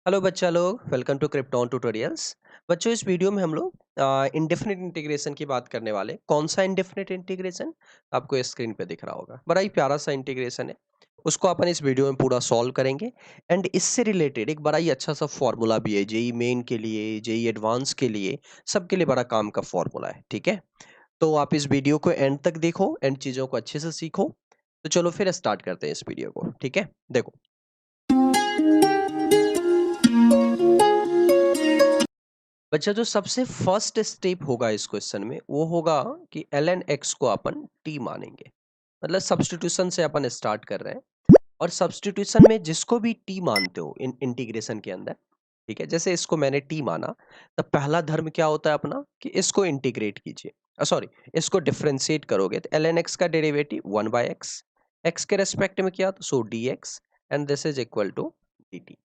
Hello बच्चा लोग, welcome to krypton tutorials. बच्चों, इस वीडियो में हम लोग इंडेफिनिट इंटीग्रेशन की बात करने वाले। कौन सा इंडेफिनिट इंटीग्रेशन? आपको इस स्क्रीन पे दिख रहा होगा। बड़ा ही प्यारा सा इंटीग्रेशन है। उसको अपन इस वीडियो में पूरा सॉल्व करेंगे। एंड इससे रिलेटेड एक बड़ा ही अच्छा सा फॉर्मूला भी है, जेई मेन के लिए, जेई एडवांस के लिए, सबके लिए बड़ा काम का फॉर्मूला है। ठीक है, तो आप इस वीडियो को एंड तक देखो, एंड चीजों को अच्छे से सीखो। तो चलो फिर स्टार्ट करते हैं इस वीडियो को। ठीक है, देखो। बच्चा, जो सबसे फर्स्ट स्टेप होगा इस क्वेश्चन में वो होगा कि ln x को अपन t मानेंगे। मतलब सब्स्टिट्यूशन से अपन स्टार्ट कर रहे हैं। और सब्स्टिट्यूशन में जिसको भी t मानते हो इन इंटीग्रेशन के अंदर, ठीक है, जैसे इसको मैंने t माना, तब पहला धर्म क्या होता है अपना कि इसको इंटीग्रेट कीजिए, सॉरी, इसको डिफरेंशिएट करोगे तो ln x का डेरिवेटिव 1/x, x के रेस्पेक्ट में किया तो so dx, and this is equal to dt।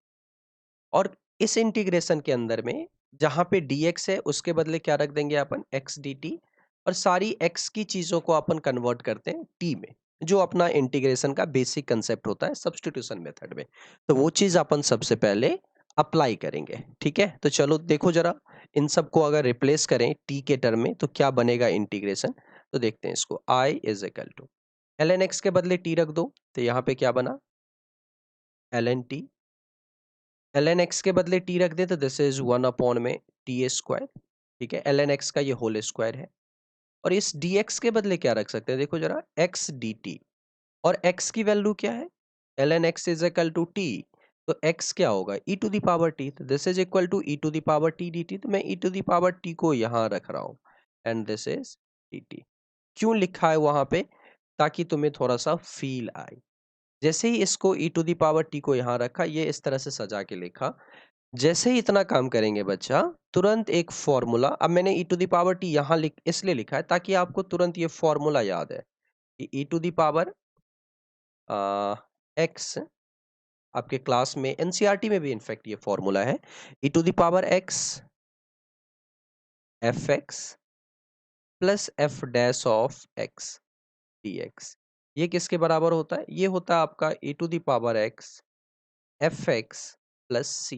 और इस इंटीग्रेशन के अंदर में जहां पे dx है उसके बदले क्या रख देंगे अपन, x dt। और सारी x की चीजों को अपन कन्वर्ट करते हैं t में, जो अपना इंटीग्रेशन का बेसिक कंसेप्ट होता है सब्स्टिट्यूशन मेथड में। तो वो चीज अपन सबसे पहले अप्लाई करेंगे। ठीक है, तो चलो देखो जरा, इन सबको अगर रिप्लेस करें t के टर्म में तो क्या बनेगा इंटीग्रेशन। तो देखते हैं इसको, i is equal to ln x के बदले t रख दो, तो यहाँ पे क्या बना, ln t। ln x के बदले t रख दे तो दिस इज 1 अपॉन में टी स्क्वायर। ठीक है, ln x का ये होल स्क्वायर है। और इस dx के बदले क्या रख सकते हैं, देखो जरा, x dt। और x की वैल्यू क्या है, ln x is equal to t। तो x क्या होगा, e to the power t, तो this is equal to e to the power t dt। तो मैं e to the power t को यहाँ रख रहा हूँ, एंड दिस इज dt। क्यों लिखा है वहां पे, ताकि तुम्हें थोड़ा सा फील आए। जैसे ही इसको e to the power t को यहाँ रखा, ये इस तरह से सजा के लिखा। जैसे ही इतना काम करेंगे बच्चा, तुरंत एक फॉर्मूला, अब मैंने e to the power t यहाँ इसलिए लिखा है ताकि आपको तुरंत ये फॉर्मूला याद है कि e to the power x, आपके क्लास में एनसीईआरटी में भी इनफैक्ट ये फॉर्मूला है, e to the power x F X plus F dash of x dx। ये किसके बराबर होता है, ये होता है आपका e to the power x F X plus C.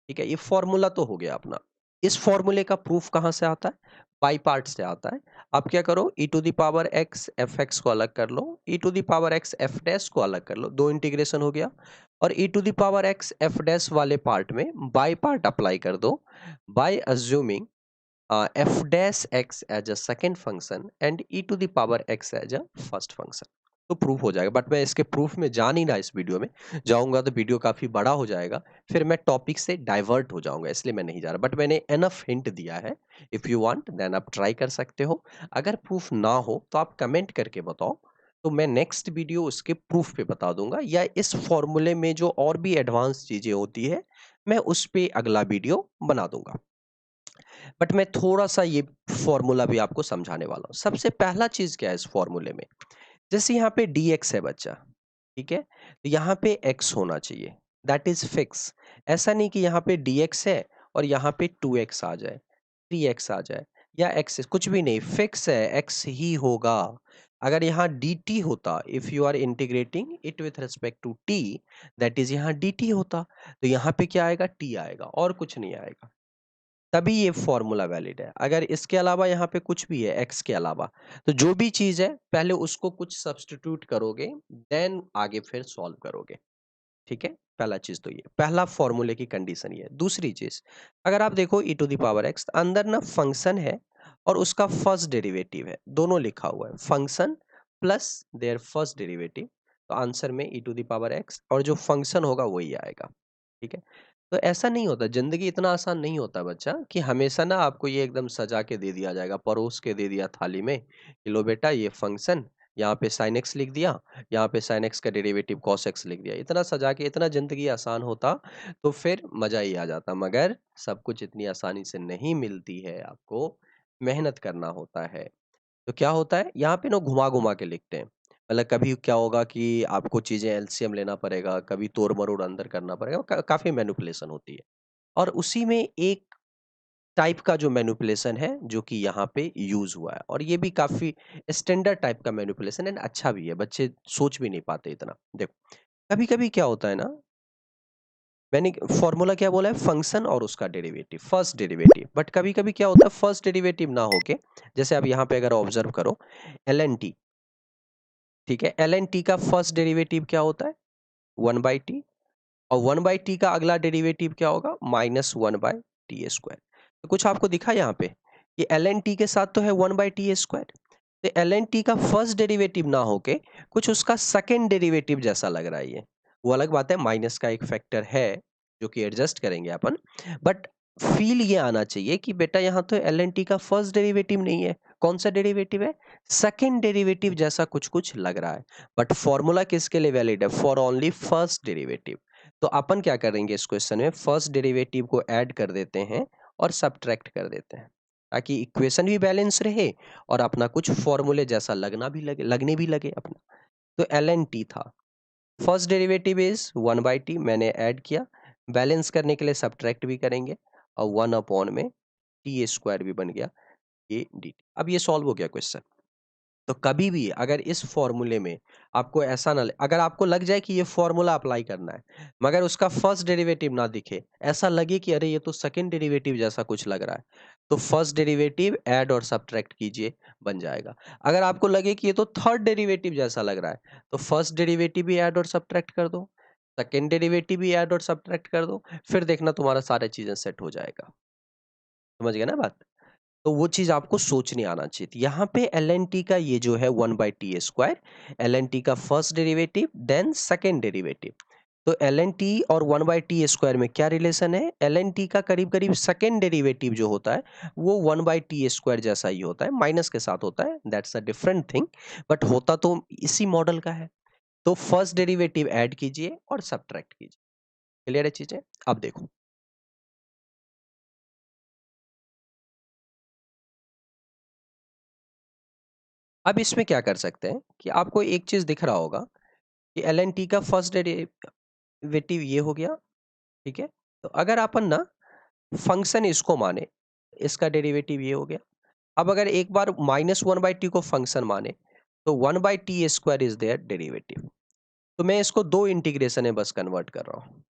ठीक है, ये फॉर्मूला तो हो गया अपना। इस फॉर्मूले का प्रूफ कहां से आता है, बाई पार्ट से आता है। आप क्या करो, e to the power x F X को अलग कर लो, e to the power x F dash को अलग कर लो, दो इंटीग्रेशन हो गया। और e to the power x F dash वाले पार्ट में बाई पार्ट अप्लाई कर दो, by assuming F dash X as a second function and e to the power x as a first function. तो proof हो जाएगा, but मैं इसके proof में जा नहीं रहा, इस वीडियो में जाऊंगा तो वीडियो काफी बड़ा हो जाएगा, फिर मैं टॉपिक से डाइवर्ट हो जाऊंगा, इसलिए मैं नहीं जा रहा। बट मैंने एनफ हिंट दिया है, इफ यू वांट देन आप ट्राई कर सकते हो। अगर प्रूफ ना हो तो आप कमेंट करके बताओ, तो मैं नेक्स्ट वीडियो उसके प्रूफ पे बता दूंगा, या इस फॉर्मूले में जो और भी एडवांस चीजें होती है मैं उस पे अगला वीडियो बना दूंगा। बट मैं थोड़ा सा ये फॉर्मूला भी आपको समझाने वाला हूँ। सबसे पहला चीज क्या है इस फॉर्मूले में, जैसे यहाँ पे dx है बच्चा, ठीक है, तो यहाँ पे x होना चाहिए, दैट इज फिक्स। ऐसा नहीं कि यहाँ पे dx है और यहाँ पे 2x आ जाए, 3x आ जाए, या x कुछ भी नहीं, फिक्स है, x ही होगा। अगर यहाँ dt होता, if you are integrating it with respect to t, that is यहाँ dt होता, तो यहाँ पे क्या आएगा, t आएगा और कुछ नहीं आएगा, तभी ये फॉर्मूला वैलिड है। अगर इसके अलावा यहाँ पे कुछ भी है x के अलावा, तो जो भी चीज है पहले उसको कुछ सब्स्टिट्यूट करोगे, देन आगे फिर सॉल्व करोगे। ठीक है, पहला चीज तो ये, पहला फॉर्मूले की कंडीशन ये है। दूसरी चीज, अगर आप देखो e to the power x, अंदर ना फंक्शन है और उसका फर्स्ट डेरिवेटिव है, दोनों लिखा हुआ है, function plus their first derivative. तो आंसर में e to the power x और जो फंक्शन होगा वही आएगा। ठीक है, तो ऐसा नहीं होता, जिंदगी इतना आसान नहीं होता बच्चा कि हमेशा ना आपको ये एकदम सजा के दे दिया जाएगा, परोस के दे दिया थाली में कि लो बेटा ये फंक्शन, यहाँ पे साइन एक्स लिख दिया, यहाँ पे साइन एक्स का डेरिवेटिव कॉस एक्स लिख दिया। इतना सजा के, इतना जिंदगी आसान होता तो फिर मजा ही आ जाता, मगर सब कुछ इतनी आसानी से नहीं मिलती है, आपको मेहनत करना होता है। तो क्या होता है, यहाँ पे ना घुमा घुमा के लिखते हैं। मतलब कभी क्या होगा कि आपको चीजें एलसीएम लेना पड़ेगा, कभी तोड़ मरोड़ अंदर करना पड़ेगा, काफी मैनिपुलेशन होती है। और उसी में एक टाइप का जो मैनिपुलेशन है जो कि यहाँ पे यूज हुआ है, और ये भी काफी स्टैंडर्ड टाइप का मैनिपुलेशन है, अच्छा भी है, बच्चे सोच भी नहीं पाते इतना। देखो, कभी कभी क्या होता है ना, मैंने फॉर्मूला क्या बोला है, फंक्शन और उसका डेरिवेटिव, फर्स्ट डेरिवेटिव। बट कभी कभी क्या होता है, फर्स्ट डेरिवेटिव ना होके, जैसे अब यहाँ पे अगर ऑब्जर्व करो एल एन टी, ठीक है, एल एन टी का फर्स्ट डेरिवेटिव क्या होता है, 1/t, और 1/t का अगला डेरिवेटिव क्या होगा, -1/t²। तो कुछ आपको दिखा यहाँ पे कि एल एन टी के साथ तो है 1/t², तो एल एन टी का फर्स्ट डेरिवेटिव ना होके कुछ उसका सेकेंड डेरिवेटिव जैसा लग रहा है ये। वो अलग बात है, माइनस का एक फैक्टर है जो कि एडजस्ट करेंगे अपन, बट फील ये आना चाहिए कि बेटा यहाँ तो एल एन टी का फर्स्ट डेरिवेटिव नहीं है, कौन सा डेरिवेटिव है, सेकेंड डेरिवेटिव जैसा कुछ कुछ लग रहा है। बट फॉर्मूला किसके लिए वैलिड है, फॉर ओनली फर्स्ट डेरिवेटिव। तो अपन क्या करेंगे इस क्वेश्चन में, फर्स्ट डेरिवेटिव को ऐड कर देते हैं और सब्ट्रैक्ट कर देते हैं, ताकि इक्वेशन भी बैलेंस रहे और अपना कुछ फॉर्मूले जैसा लगने भी लगे अपना। तो एल एन टी था, फर्स्ट डेरिवेटिव इज 1/t, मैंने ऐड किया, बैलेंस करने के लिए सब्ट्रैक्ट भी करेंगे, और 1 में t² भी बन गया ये dt। अब ये सॉल्व हो गया क्वेश्चन। तो कभी भी अगर इस फॉर्मूले में आपको ऐसा ना अगर आपको लग जाए कि ये फॉर्मूला अप्लाई करना है, मगर उसका फर्स्ट डेरिवेटिव ना दिखे, ऐसा लगे कि अरे ये तो सेकंड डेरिवेटिव जैसा कुछ लग रहा है, तो फर्स्ट डेरिवेटिव ऐड और सब्ट्रैक्ट कीजिए, बन जाएगा। अगर आपको लगे कि ये तो थर्ड डेरिवेटिव जैसा लग रहा है, तो फर्स्ट डेरिवेटिव भी ऐड और सब्ट्रैक्ट कर दो, सेकेंड डेरिवेटिव भी ऐड और सब्ट्रैक्ट कर दो, फिर देखना तुम्हारा सारी चीजें सेट हो जाएगा। समझ गया ना बात? तो वो चीज आपको सोचने आना चाहिए थी। यहाँ पे एल एन टी का ये जो है 1/t², एल एन टी का first derivative then second derivative. तो एल एन टी और 1/t² में क्या रिलेशन है, एल एन टी का करीब करीब सेकेंड डेरिवेटिव जो होता है वो 1/t² जैसा ही होता है, माइनस के साथ होता है, that's a different thing, but होता तो इसी मॉडल का है। तो फर्स्ट डेरिवेटिव ऐड कीजिए और सब्ट्रैक्ट कीजिए। क्लियर है चीजें? अब देखो, अब इसमें क्या कर सकते हैं कि आपको एक चीज दिख रहा होगा कि एल एन टी का फर्स्ट डेरिवेटिव ये हो गया, ठीक है। तो अगर अपन ना फंक्शन इसको माने, इसका डेरिवेटिव ये हो गया। अब अगर एक बार -1/t को फंक्शन माने, तो 1/t² इज देयर डेरिवेटिव। तो मैं इसको दो इंटीग्रेशन में बस कन्वर्ट कर रहा हूं।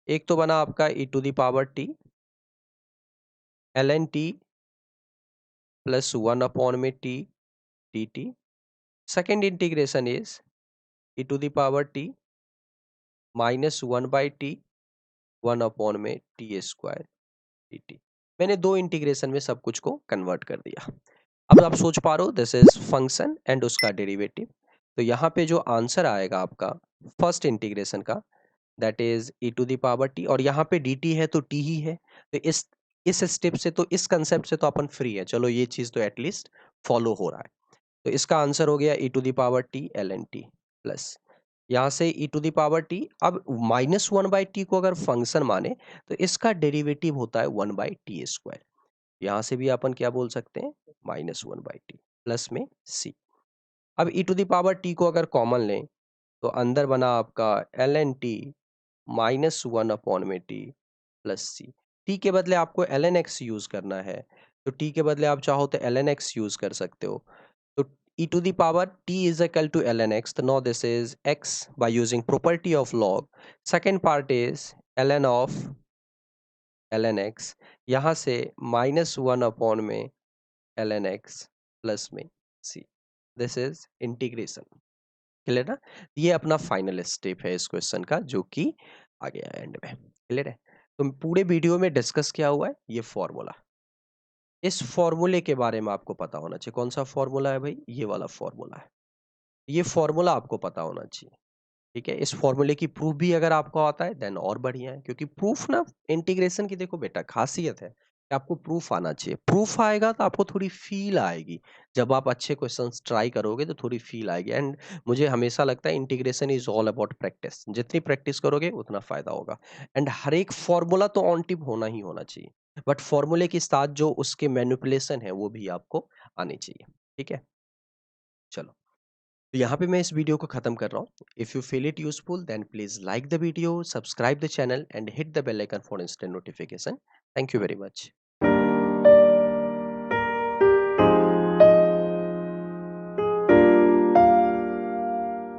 एक तो बना आपका e⁻t ln t +1/t dt। Second integration is e⁻t -1/t 1/t² dt। मैंने दो इंटीग्रेशन में सब कुछ को कन्वर्ट कर दिया। अब आप सोच पा रहे हो, दिस इज फंक्शन एंड उसका डेरिवेटिव। तो यहाँ पे जो आंसर आएगा आपका फर्स्ट इंटीग्रेशन का, दैट इज e⁻t, और यहाँ पे dt है तो t ही है। तो इस स्टेप से, तो इस कंसेप्ट से तो अपन फ्री है, चलो ये चीज तो एटलीस्ट फॉलो हो रहा है। तो इसका आंसर हो गया e⁻t ln t प्लस, यहाँ से e⁻t। अब -1/t को अगर फंक्शन माने, तो इसका डेरिवेटिव होता है 1/t²। यहाँ से भी अपन क्या बोल सकते हैं, -1/t प्लस में c। अब e⁻t को अगर कॉमन लें, तो अंदर बना आपका ln t -1/t plus c। t के बदले आपको ln x यूज करना है, तो t के बदले आप चाहो तो ln x यूज कर सकते हो। तो e⁻t is equal to ln x, so now this is x by using property of log। second part is ln of ln x, यहाँ से -1 में ln x प्लस में c। This is integration. Clear ना? ये अपना final step है इस question का, जो कि आ गया एंड में। क्लियर है? तो पूरे वीडियो में डिस्कस किया हुआ है ये फॉर्मूला। इस फॉर्मूले के बारे में आपको पता होना चाहिए। कौन सा फॉर्मूला है भाई? ये वाला फॉर्मूला है। ये फॉर्मूला आपको पता होना चाहिए। ठीक है, इस फॉर्मूले की प्रूफ भी अगर आपको आता है देन और बढ़िया है, क्योंकि प्रूफ ना इंटीग्रेशन की देखो बेटा खासियत है कि आपको प्रूफ आना चाहिए। प्रूफ आएगा तो आपको थोड़ी फील आएगी, जब आप अच्छे क्वेश्चंस ट्राई करोगे तो थोड़ी फील आएगी। एंड मुझे हमेशा लगता है integration is all about practice, जितनी प्रैक्टिस करोगे उतना फायदा होगा। एंड हर एक फॉर्मूला तो ऑन टिप होना ही होना चाहिए, बट फॉर्मूले के साथ जो उसके मैनिपुलेशन है वो भी आपको आनी चाहिए। ठीक है, चलो, तो यहाँ पे मैं इस वीडियो को खत्म कर रहा हूँ। If you feel it useful then please like the video, subscribe the channel and hit the bell icon for instant notification. Thank you very much.